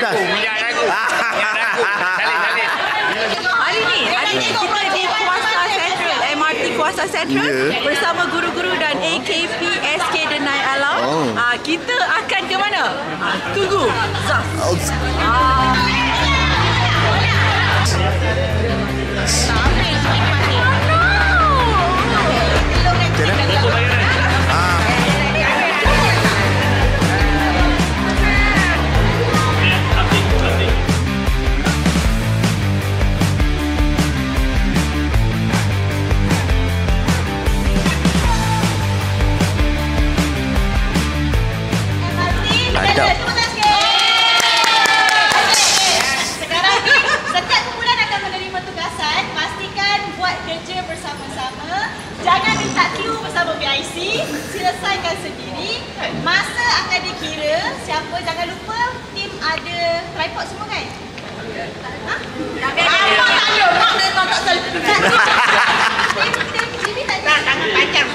atas. Minyak ragu. Salih. Hari ni kita di Kuasa Central, MRT Kuasa Central bersama guru-guru dan AKP SK Denai Alam. Kita akan ke mana? Tunggu. Zaf. Sekarang ni, setiap kumpulan akan menerima tugasan. Pastikan buat kerja bersama-sama. Jangan minta queue bersama BIC. Selesaikan sendiri. Masa akan dikira. Siapa, jangan lupa tim ada tripod semua kan? Ha? Tak ada. Mak memang tak selalu. Tim TV tak ada. Tangan panjang.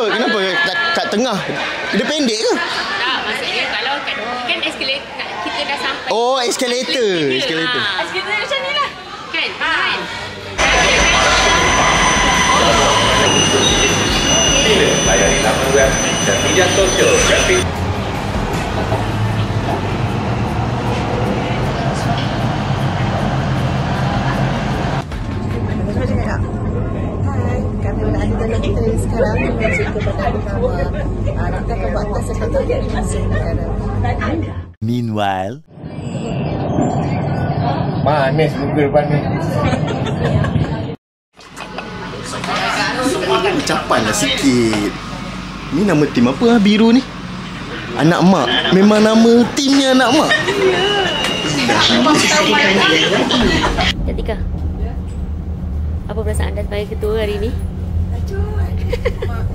Kenapa kat tengah? Dia pendek ke? Tak, maksudnya kalau kan eskalator kita dah sampai. Oh, eskalator. Eskalator macam ni lah. Kan? Layari laman web dan media sosial Rapid. Kami berada dalam kita sekarang menuju ke bandar utama. Kita akan buat tes sebagai masing negara. Meanwhile, Manis muka depan ni. ucapan lah sikit. Ni nama tim apa biru ni? Anak mak. Memang nama timnya anak mak. Katika, apa perasaan anda sebagai ketua hari ini?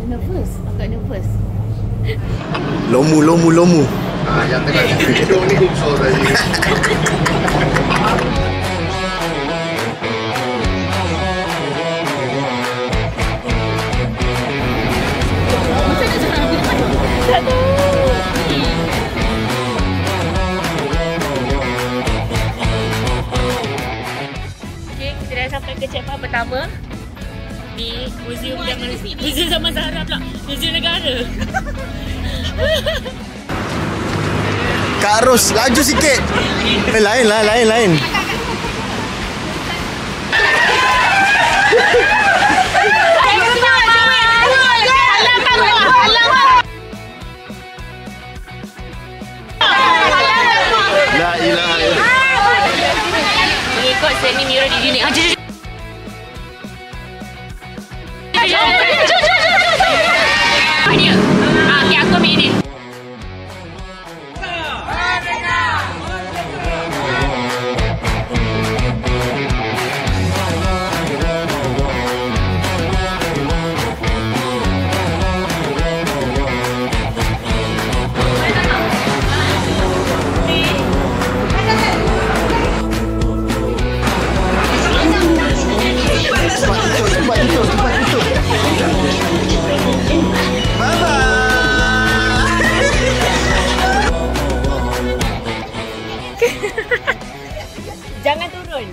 Nervous, agak nervous. Lomu. Yang tengah hidung ni unsur tadi. Okay, kita dah sampai ke checkpoint pertama di Museum Zaman Resmi. Museum Zaman Zahra pula. Museum Negara. Kak Ros, laju sikit. Lain. La ilaha illallah. Mengikut seni Mira di dunia. Okay, aku ambil ini. Jangan turun.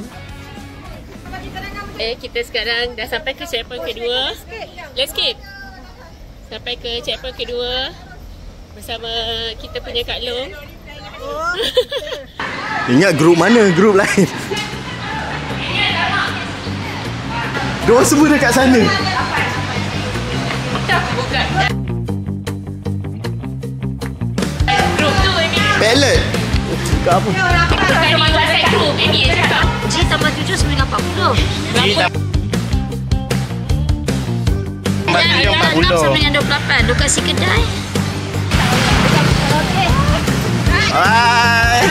Kita sekarang dah sampai ke checkpoint kedua. Let's skip. Sampai ke checkpoint kedua bersama kita punya Kak Long. Ingat grup mana? Grup lain. Diorang semua dekat sana. Bukan. Grup tu ni. Pallet. Cakap apa? Bukan ni WhatsApp group. Ini yang cakap. G tambah 7 940. 46 dengan 28. Lokasi kedai. Hai.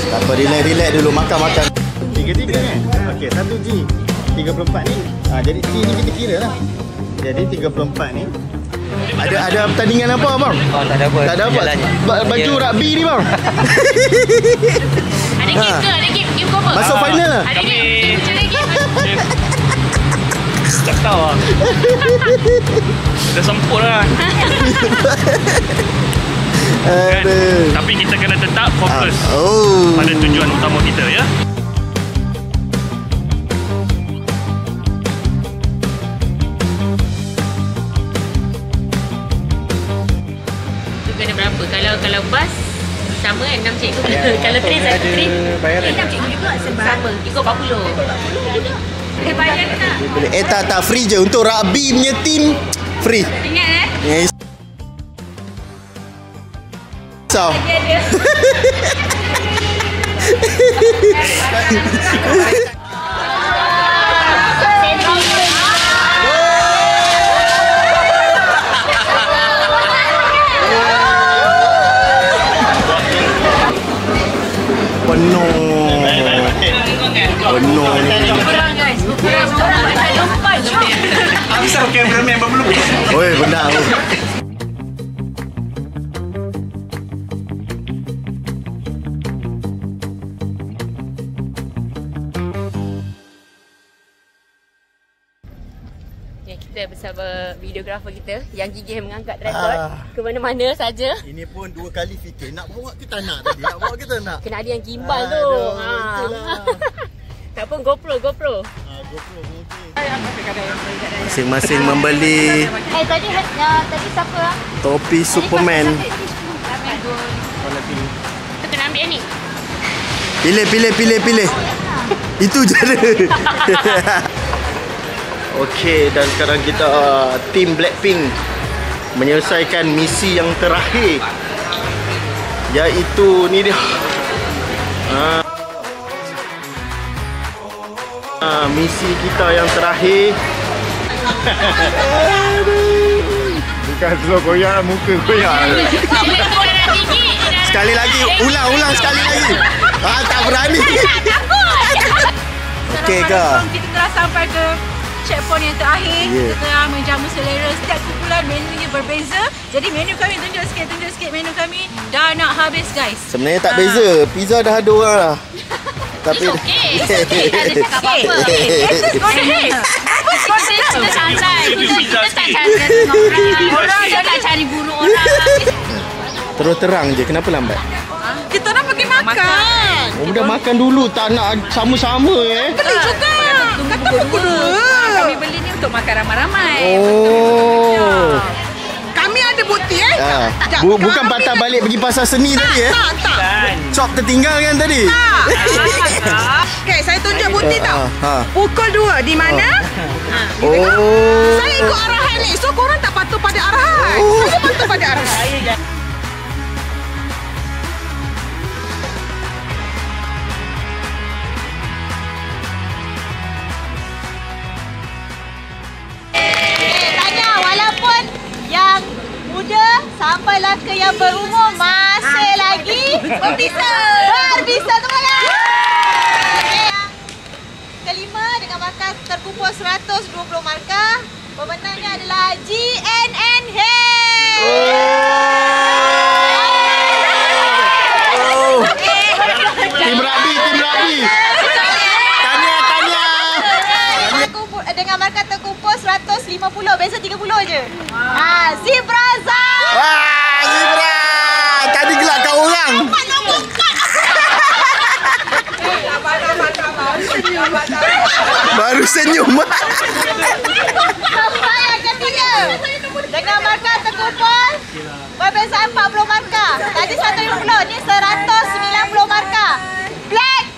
Tak apa, relax dulu, makan. 3 kan? Okey, 1G 34 ni. Jadi G ni kita kira lah. Jadi 34 ni. Ada pertandingan apa bang? Oh, tak ada apa. Tak ada apa. Baju rugby ni bang. Ada game ke? Ada game ke apa? Masuk final lah. Ada game. Cari game. Tak tahu lah. Dah sempur lah. Kan? Tapi kita kena tetap fokus pada tujuan utama kita ya. Tu kena berapa? Kalau bas sama kan 6 cikgu. Kalau train satu train bayaran 6 cikgu juga sama. Ikut 40. Bayar tak? Tak free je untuk rugby punya team free. Ingat So. Penuh ni. Asal kameraman belum. Oi, benar. kita bersama videografer kita yang gigih mengangkat tripod ke mana-mana saja. Ini pun 2 kali fikir nak bawa ke tak nak tadi. Nak bawa ke tak nak? Kena ada yang gimbal tu. Tak pun GoPro. GoPro mungkin. Masing-masing membeli tadi siapa? topi Superman. Tu kena ambil ni. Pilih. Itu je dia. Okey, dan sekarang kita tim Blackpink menyelesaikan misi yang terakhir, iaitu ni dia. Misi kita yang terakhir. Bukan slow koyak, muka koyak. Sekali lagi, ulang sekali lagi. Tak berani. Okey ke? Kita telah sampai ke checkpoint yang terakhir. Kita telah menjamu selera. Setiap kumpulan menunya berbeza. Jadi menu kami tunjuk sikit menu kami. Dah nak habis guys. Sebenarnya tak beza. Pizza dah ada orang lah. Tapi okey. Tak ada cakap apa-apa. Kita santai. Kita tak cari orang. Kita tak cari buruk orang. terus terang je, kenapa lambat? Kita nak pergi makan. Dah makan dulu, tak nak sama-sama Beli juga. Kata pukul 2. Kami beli ni untuk makan ramai-ramai. Kami ada bukti Bukan patah balik pergi pasar seni tadi Tak. Cop tertinggal kan tadi? Okay, saya tunjuk bukti tau. Pukul 2 di mana? Saya ikut arahan ni. So korang tak patuh pada arahan. Saya patuh pada arahan. Tanya, walaupun yang muda sampailah ke yang berumur masih lagi berbisa. Teman-teman. Kelima dengan markah terkumpul 120 markah. Pemenangnya adalah GNN Hair. Tim Rabi. Tanya. Dengan markah terkumpul 150, biasa 30 je. Zibraza. Zebra. Tadi gelak kat orang. Baru senyum. Sampai yang ketiga. Dengan markah terkumpul berbezaan 40 markah. Tadi 150, ni 190 markah. Black